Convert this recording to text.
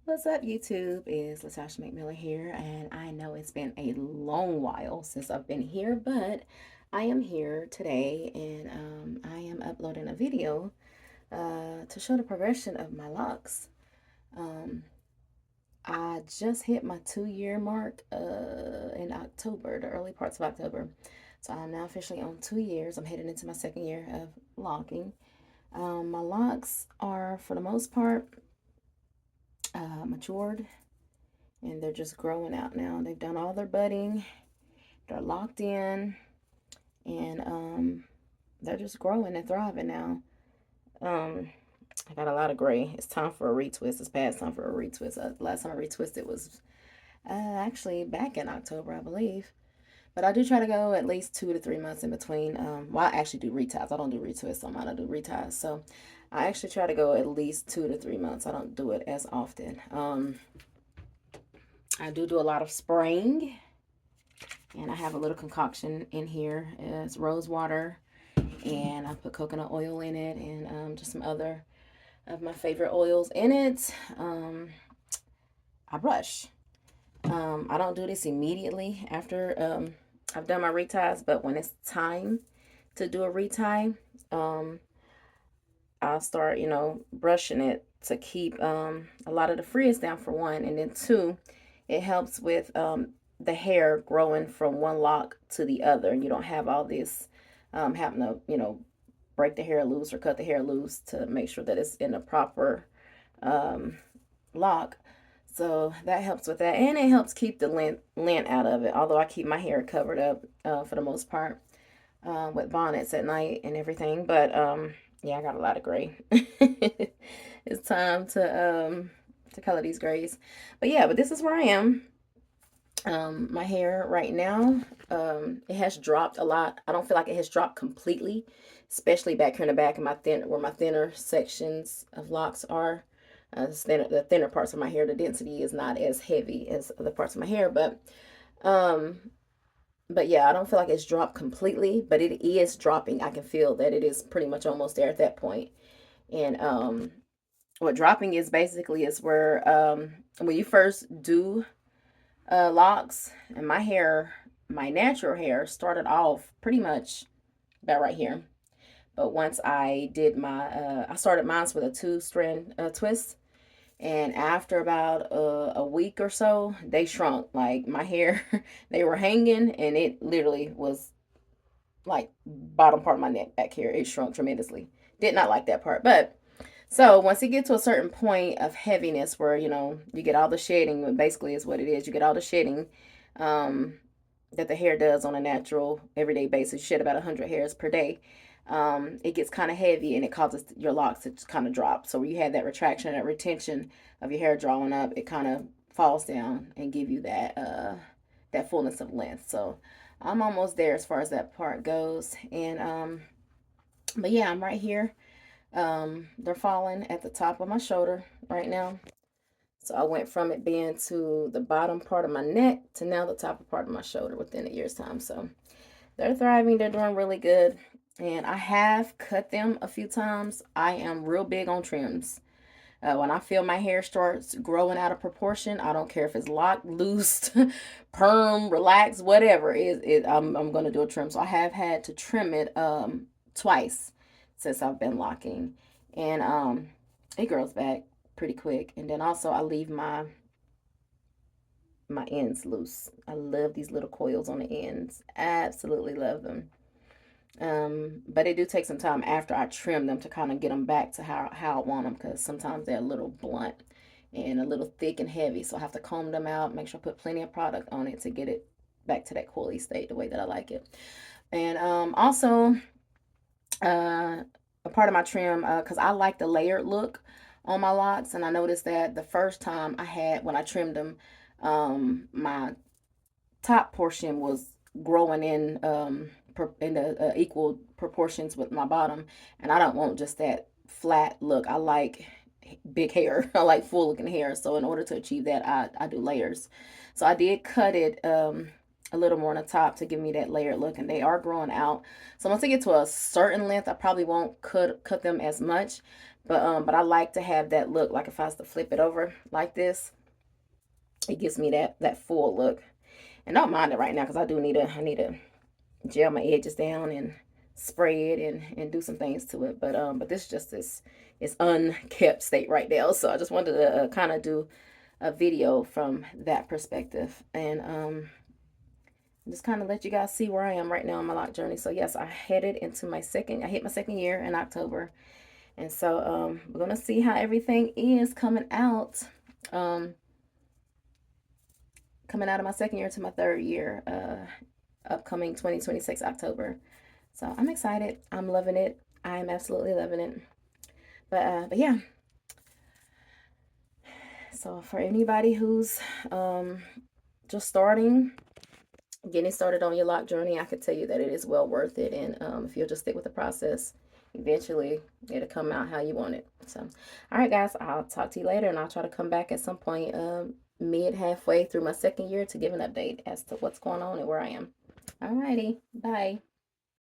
What's up, YouTube? Is Latasha McMillan here, and I know it's been a long while since I've been here, but I am here today, and I am uploading a video to show the progression of my locks. Um, I just hit my 2 year mark in October, the early parts of October, so I'm now officially on 2 years. I'm heading into my second year of locking. My locks are, for the most part, matured and they're just growing out now. They've done all their budding, they're locked in, and they're just growing and thriving now. Um, I got a lot of gray. It's time for a retwist. It's past time for a retwist. Last time I retwisted was actually back in October, I believe. But I do try to go at least 2 to 3 months in between. Well, I actually do reties. I don't do retwists on mine. I do reties. So I actually try to go at least 2 to 3 months. I don't do it as often. I do a lot of spraying, and I have a little concoction in here. It's rose water, and I put coconut oil in it, and just some other of my favorite oils in it. I brush. I don't do this immediately after I've done my reties, but when it's time to do a retie, um, I'll start, brushing it to keep a lot of the frizz down, for one, and then two, it helps with the hair growing from one lock to the other, and you don't have all this having to, break the hair loose or cut the hair loose to make sure that it's in the proper um, lock. So that helps with that, and it helps keep the lint out of it. Although I keep my hair covered up for the most part with bonnets at night and everything, but yeah, I got a lot of gray. It's time to color these grays. But yeah, but this is where I am. My hair right now, it has dropped a lot. I don't feel like it has dropped completely, especially back here in the back of my where my thinner sections of locks are. The thinner parts of my hair, the density is not as heavy as other parts of my hair, um, but yeah, I don't feel like it's dropped completely, but it is dropping. I can feel that it is pretty much almost there at that point. And what dropping is basically is where when you first do locks, and my natural hair started off pretty much about right here. But once I did I started mine with a two-strand twist, and after about a week or so, they shrunk. Like my hair, they were hanging, and it literally was like bottom part of my neck back here. It shrunk tremendously. Did not like that part, but so once you get to a certain point of heaviness where you get all the shedding, basically is what it is. You get all the shedding um, that the hair does on a natural everyday basis. You shed about 100 hairs per day. It gets kind of heavy, and it causes your locks to kind of drop. So where you have that retraction, that retention of your hair drawing up, it kind of falls down and give you that fullness of length. So I'm almost there as far as that part goes. And but yeah, I'm right here. They're falling at the top of my shoulder right now. So I went from it being to the bottom part of my neck to now the top part of my shoulder within a year's time. So they're thriving. They're doing really good. And I have cut them a few times. I am real big on trims. When I feel my hair starts growing out of proportion, I don't care if it's locked, loosed, perm, relaxed, whatever. I'm going to do a trim. So I have had to trim it twice since I've been locking. And it grows back pretty quick. And then also I leave my ends loose. I love these little coils on the ends. Absolutely love them. But it do take some time after I trim them to kind of get them back to how I want them, because sometimes they're a little blunt and a little thick and heavy. So I have to comb them out, make sure I put plenty of product on it to get it back to that coily state the way that I like it. And also a part of my trim, because I like the layered look on my locks, and I noticed that the first time when I trimmed them, my top portion was growing in the equal proportions with my bottom, and I don't want just that flat look. I like big hair. I like full looking hair. So in order to achieve that, I do layers. So I did cut it a little more on the top to give me that layered look, and they are growing out. So once I get to a certain length, I probably won't cut them as much, But I like to have that look. Like if I was to flip it over like this, it gives me that full look. And don't mind it right now because I need to gel my edges down and spray it and do some things to it. But this just is unkept state right now. So I just wanted to kind of do a video from that perspective and just kind of let you guys see where I am right now on my lock journey. So yes, I hit my second year in October. And so we're gonna see how everything is coming out. Coming out of my second year to my third year, upcoming 2026 October. So I'm excited. I'm loving it. I'm absolutely loving it. But yeah. So for anybody who's just getting started on your lock journey, I could tell you that it is well worth it. And if you'll just stick with the process, eventually it'll come out how you want it. So, all right, guys, I'll talk to you later, and I'll try to come back at some point mid halfway through my second year to give an update as to what's going on and where I am. All righty, bye.